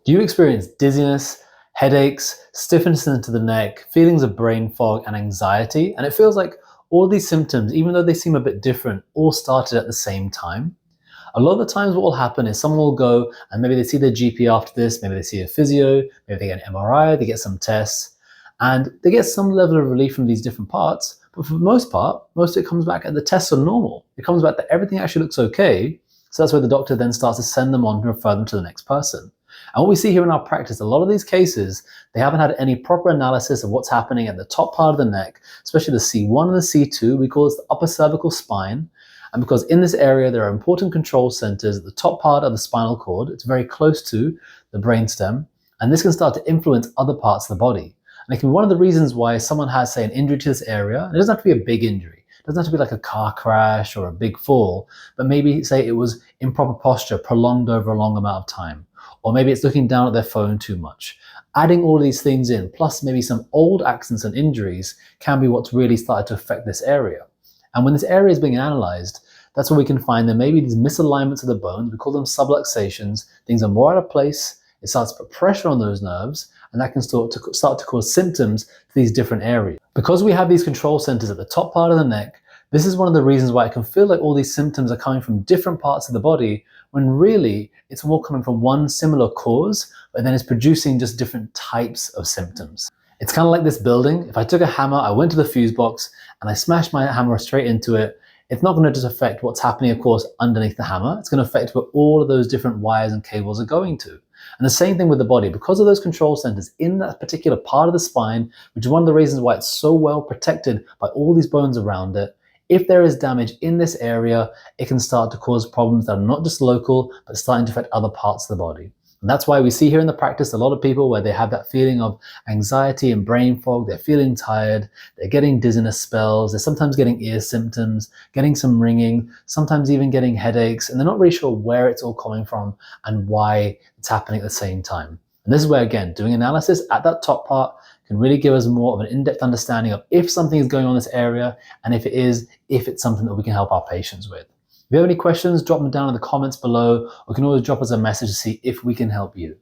Do you experience dizziness, headaches, stiffness into the neck, feelings of brain fog, and anxiety? And it feels like all these symptoms, even though they seem a bit different, all started at the same time. A lot of the times what will happen is someone will go and maybe they see their GP after this, maybe they see a physio, maybe they get an MRI, they get some tests, and they get some level of relief from these different parts. But for the most part, most of it comes back and the tests are normal. It comes back that everything actually looks okay. So that's where the doctor then starts to send them on and refer them to the next person. And what we see here in our practice, a lot of these cases, they haven't had any proper analysis of what's happening at the top part of the neck, especially the C1 and the C2. We call this the upper cervical spine. And because in this area, there are important control centers at the top part of the spinal cord. It's very close to the brainstem. And this can start to influence other parts of the body. And it can be one of the reasons why someone has, say, an injury to this area. And it doesn't have to be a big injury. It doesn't have to be like a car crash or a big fall. But maybe, say, it was improper posture prolonged over a long amount of time. Or maybe it's looking down at their phone too much. Adding all these things in, plus maybe some old accidents and injuries, can be what's really started to affect this area. And when this area is being analyzed, that's where we can find that maybe these misalignments of the bones, we call them subluxations, things are more out of place, it starts to put pressure on those nerves, and that can start to cause symptoms to these different areas. Because we have these control centers at the top part of the neck, this is one of the reasons why it can feel like all these symptoms are coming from different parts of the body, when really it's more coming from one similar cause, but then it's producing just different types of symptoms. It's kind of like this building. If I took a hammer, I went to the fuse box, and I smashed my hammer straight into it, it's not going to just affect what's happening, of course, underneath the hammer. It's going to affect where all of those different wires and cables are going to. And the same thing with the body. Because of those control centers in that particular part of the spine, which is one of the reasons why it's so well protected by all these bones around it, if there is damage in this area, it can start to cause problems that are not just local, but starting to affect other parts of the body. And that's why we see here in the practice a lot of people where they have that feeling of anxiety and brain fog, they're feeling tired, they're getting dizziness spells, they're sometimes getting ear symptoms, getting some ringing, sometimes even getting headaches, and they're not really sure where it's all coming from and why it's happening at the same time. And this is where, again, doing analysis at that top part can really give us more of an in-depth understanding of if something is going on in this area, and if it is, if it's something that we can help our patients with. If you have any questions, drop them down in the comments below, or you can always drop us a message to see if we can help you.